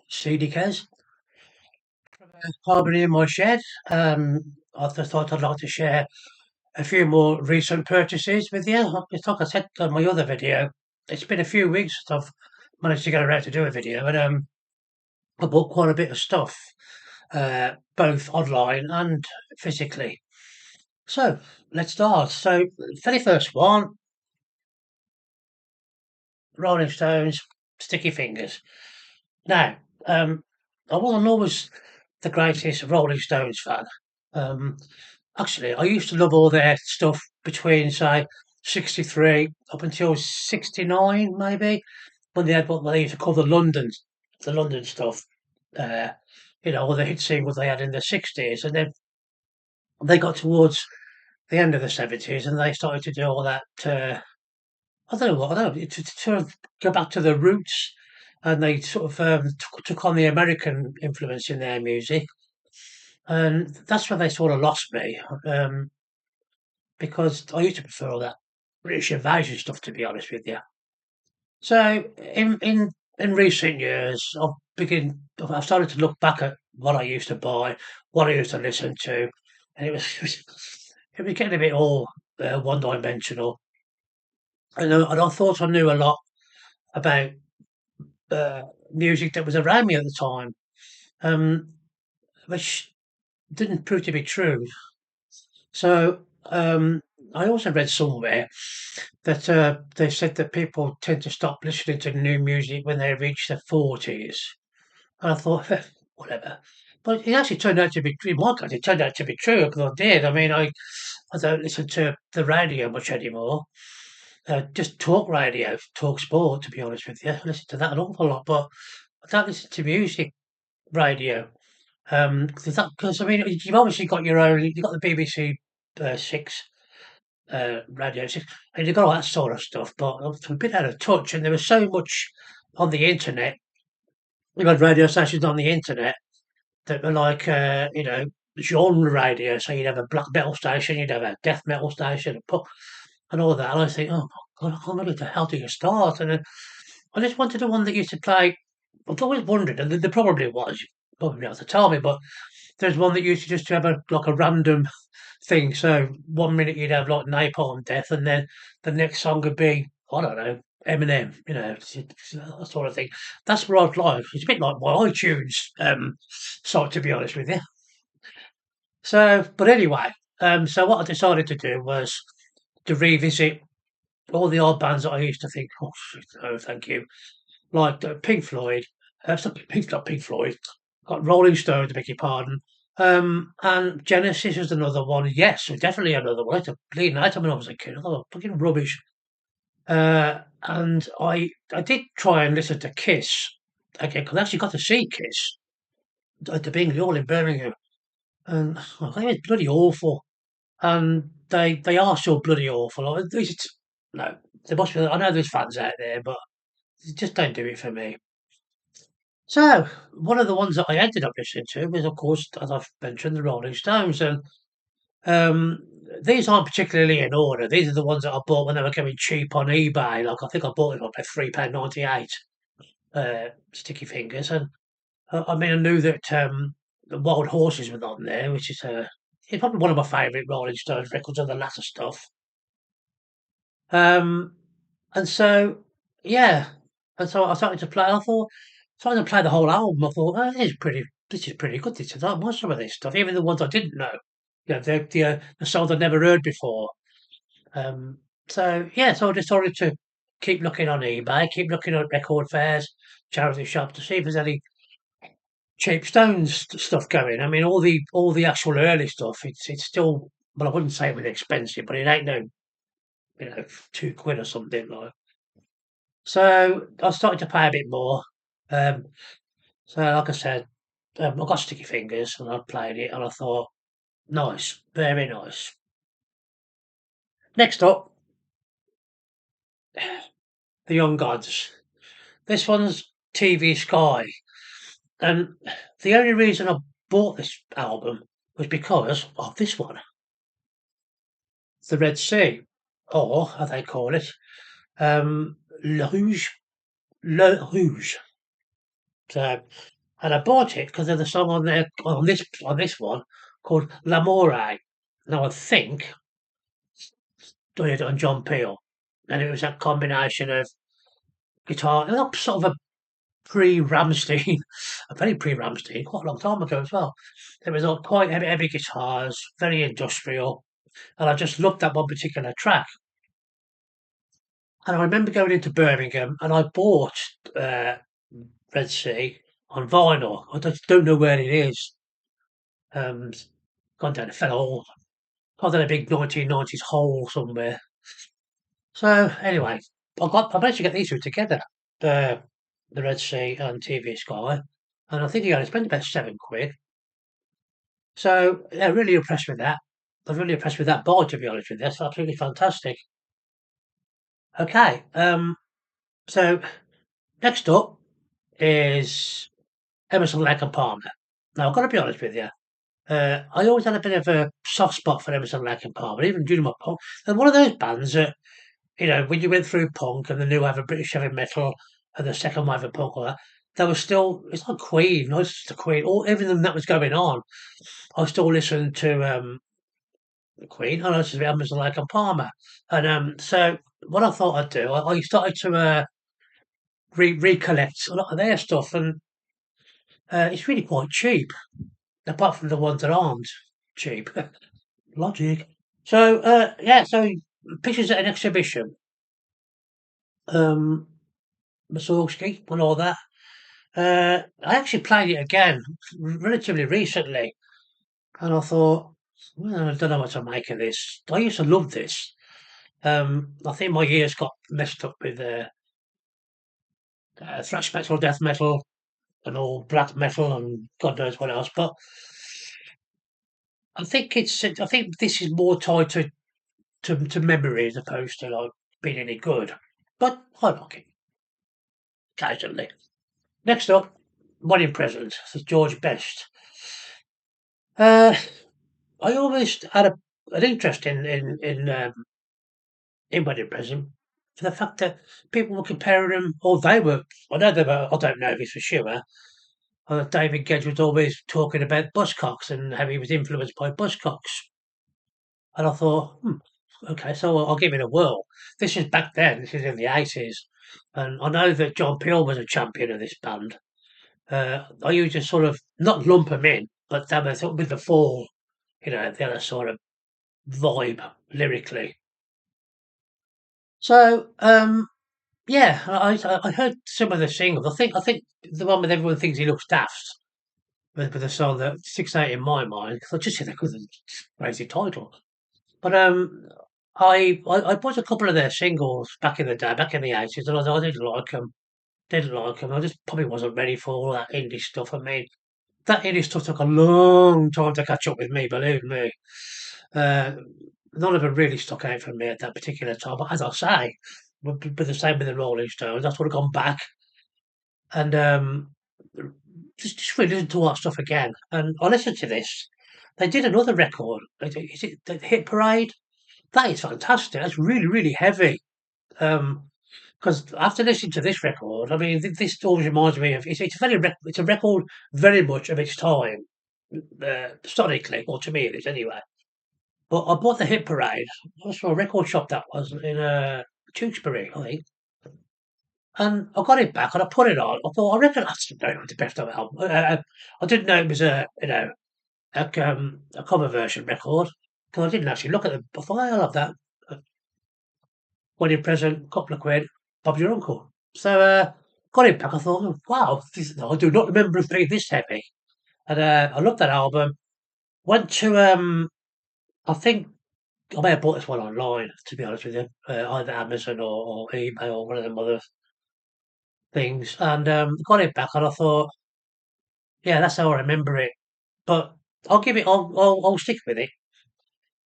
CDKs. Harmony in my shed. I just thought I'd like to share a few more recent purchases with you. It's like I said on my other video, it's been a few weeks since I've managed to get around to do a video, and I bought quite a bit of stuff, both online and physically. So let's start. So, very first one, Rolling Stones, Sticky Fingers. Now, I wasn't always the greatest Rolling Stones fan. Um, Actually, I used to love all their stuff between, say, 63 up until 69, maybe, when they had what they used to call the London stuff. Uh, all the hit singles they had in the 60s. And then they got towards the end of the 70s and they started to do all that. I don't know what, I don't know, to sort of go back to the roots, and they sort of took on the American influence in their music. And that's where they sort of lost me. Because I used to prefer all that British invasion stuff, to be honest with you. So in recent years, I've started to look back at what I used to buy, what I used to listen to, and it was getting a bit all one dimensional. And I thought I knew a lot about uh, music that was around me at the time, um, which didn't prove to be true. So I also read somewhere that they said that people tend to stop listening to new music when they reach their 40s. And I thought, whatever. But it actually turned out to be, in my case, it turned out to be true because I did. I mean, I don't listen to the radio much anymore. Just talk radio, talk sport, to be honest with you. I listen to that an awful lot, but I don't listen to music radio. Because I mean, you've obviously got your own, you've got the BBC Six radio six, and you've got all that sort of stuff, but I was a bit out of touch, and there was so much on the internet. We had radio stations on the internet that were like, genre radio. So you'd have a black metal station, you'd have a death metal station, and all that. And I think, oh my god, I can't remember the hell do you start? And then I just wanted the one that used to play. I've always wondered, and there probably was, you probably have to tell me, but there's one that used to just have a like a random thing. So one minute you'd have like Napalm Death, and then the next song would be, I don't know, Eminem. It's that sort of thing. That's what I'd like. It's a bit like my iTunes site, to be honest with you. So, but anyway, so what I decided to do was to revisit all the old bands that I used to think, oh, shit, no, thank you, like Pink Floyd. Not Pink Floyd. Got Rolling Stones, beg your pardon. And Genesis is another one. Yes, definitely another one. I used to bleed out when I was a kid. I thought, fucking rubbish. And I did try and listen to Kiss again because I actually got to see Kiss at the Bingley Hall in Birmingham, and I think it was bloody awful. And they are still bloody awful. No, there must be. I know there's fans out there, but they just don't do it for me. So one of the ones that I ended up listening to was, of course, as I've mentioned, the Rolling Stones, and um, these aren't particularly in order. These are the ones that I bought when they were going cheap on eBay. Like I think I bought them for £3.98. Sticky Fingers, and I mean I knew that the Wild Horses were on there, which is it's probably one of my favourite Rolling Stones records of the latter stuff. Um, and so yeah, and so I started to play. I thought started to play the whole album. I thought, oh, this is pretty good. This is I like some of this stuff, even the ones I didn't know. The songs I'd never heard before. Um, so yeah, so I decided to keep looking on eBay, keep looking at record fairs, charity shops to see if there's any cheap Stones stuff going. I mean, all the actual early stuff, it's still, well, I wouldn't say it was expensive, but it ain't no, 2 quid or something like. So I started to pay a bit more. Um, so like I said, I got Sticky Fingers and I played it and I thought, nice, very nice. Next up, The Young Gods. This one's TV Sky. And the only reason I bought this album was because of this one, The Red Sea, or how they call it, Le Rouge. Le Rouge. So, and I bought it because of the song on there on this one called L'Amore. Now I think doing it on John Peel, and it was that combination of guitar, and sort of a pre-Ramstein, a very pre-Ramstein, quite a long time ago as well. It was all quite heavy guitars, very industrial, and I just loved that one particular track. And I remember going into Birmingham, and I bought uh, Red Sea on vinyl. I just don't know where it is. Um, Gone down a hole. Gone down a big 1990s hole somewhere. So anyway, I managed to get these two together, the the Red Sea and TV Sky, and I think I only spent about £7. So yeah, really impressed with that. I was really impressed with that board, to be honest with you. That's absolutely fantastic. Okay, so next up is Emerson Lake and Palmer. Now I've got to be honest with you. I always had a bit of a soft spot for Emerson Lake and Palmer, even during my punk. And one of those bands that, when you went through punk and the new wave of British heavy metal and the second wave of punk, all that, there was still, it's like Queen, I was to Queen, all everything that was going on. I still listened to Queen, and I listened to Emerson Lake and Palmer. And so what I thought I'd do, I started to recollect a lot of their stuff, and it's really quite cheap, apart from the ones that aren't cheap. Logic. So yeah, so pictures at an exhibition, um, Mussorgsky and all that. I actually played it again relatively recently, and I thought, well, I don't know what to make of this. I used to love this. I think my ears got messed up with thrash metal, death metal, and all black metal, and God knows what else. But I think this is more tied to memory as opposed to like being any good. But I like it occasionally. Next up, Wedding Present. This is George Best. Uh, I always had an interest in Wedding Present for the fact that people were comparing them, or they were. I know they were. I don't know this for sure. David Gedge was always talking about Buzzcocks and how he was influenced by Buzzcocks, and I thought, okay, so I'll give it a whirl. This is back then. This is in the 80s, and I know that John Peel was a champion of this band. I used to sort of not lump them in, but they were sort of with the Fall, the other sort of vibe lyrically. So yeah, I heard some of the singles. I think the one with everyone thinks he looks daft with the song that sticks out in my mind because I just think that was a crazy title. But I bought a couple of their singles back in the day, back in the 80s, and I didn't like them. Didn't like them. I just probably wasn't ready for all that indie stuff. I mean, that indie stuff took a long time to catch up with me, believe me. Uh, None of them really stuck out for me at that particular time. But as I say, but the same with the Rolling Stones. That's what I've gone back and just really listen to all that stuff again. And I listened to this. They did another record. Is it the Hit Parade? That is fantastic. That's really, really heavy. Because after listening to this record, I mean, this always reminds me of it's a record very much of its time, sonically, or to me it is anyway. But I bought the Hit Parade. I saw a record shop that was in Tewkesbury, I think. And I got it back and I put it on. I thought, I reckon that's the best of album. I didn't know it was a cover version record because I didn't actually look at them. I thought, I love that. Wedding present, couple of quid, Bob's your uncle. So got it back. I thought, oh, wow, I do not remember it being this heavy. And I loved that album. Went to I think I may have bought this one online, to be honest with you, either Amazon or eBay or one of them other things, and got it back. And I thought, yeah, that's how I remember it. But I'll give it. I'll stick with it.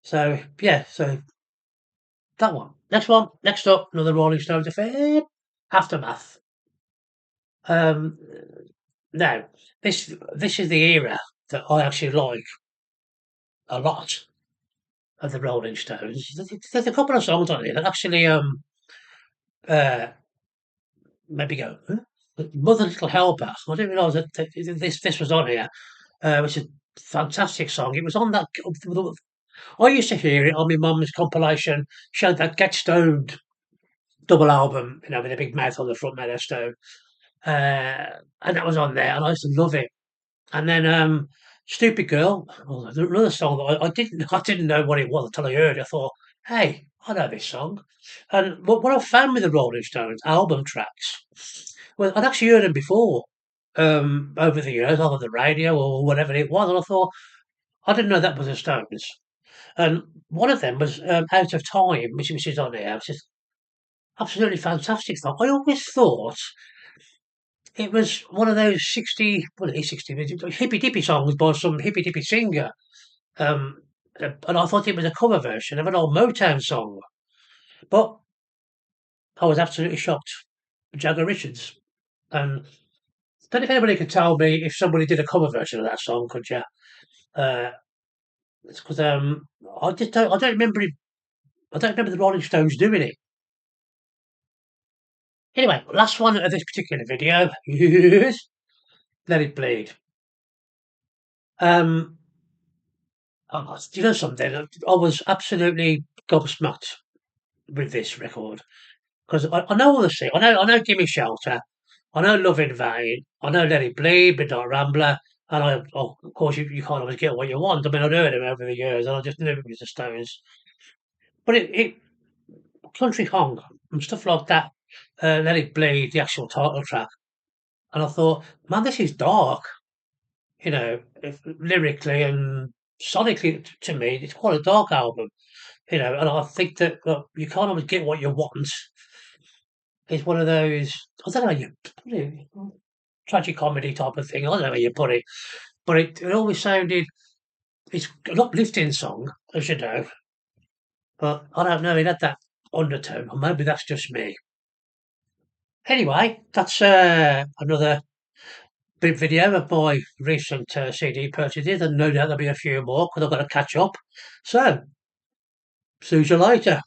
So yeah, so that one. Next one. Next up, another Rolling Stones affair. Aftermath. Um, Now this is the era that I actually like a lot of the Rolling Stones. There's a couple of songs on here that actually uh maybe go, huh? Mother Little Helper. I didn't realise that this was on here. It's a fantastic song. It was on that. I used to hear it on my mum's compilation. She had that Get Stoned double album, with a big mouth on the front, Meadow Stone, and that was on there, and I used to love it. And then Stupid Girl, another song that I didn't I didn't know what it was until I heard it. I thought, hey, I know this song. And what I found with the Rolling Stones album tracks, well, I'd actually heard them before over the years, on the radio or whatever it was, and I thought I didn't know that was the Stones. And one of them was Out of Time, which is on here, which is absolutely fantastic song. I always thought it was one of those 60, well, it is 60, hippy dippy songs by some hippy dippy singer. And I thought it was a cover version of an old Motown song. But I was absolutely shocked. Jagger Richards. And don't know if anybody could tell me if somebody did a cover version of that song, could you? Uh, because I don't remember it, I don't remember the Rolling Stones doing it. Anyway, last one of this particular video is Let It Bleed. Um, do you know something? I was absolutely gobsmacked with this record because I know all the shit. I know Gimme Shelter. I know Love in Vain. I know Let It Bleed, Midnight Rambler. And of course, you can't always get what you want. I mean, I've heard them over the years, and I just knew it was the Stones. But it country honk and stuff like that. Let It Bleed, the actual title track, and I thought, man, this is dark. Lyrically and sonically, to me, it's quite a dark album. And I think that you can't always get what you want. It's one of those, I don't know how you put it, tragic comedy type of thing. I don't know how you put it, but it always sounded, it's an uplifting song, as you know, but I don't know, it had that undertone, or maybe that's just me. Anyway, that's another big video of my recent CD purchases, and no doubt there'll be a few more because I've got to catch up. So, see you later.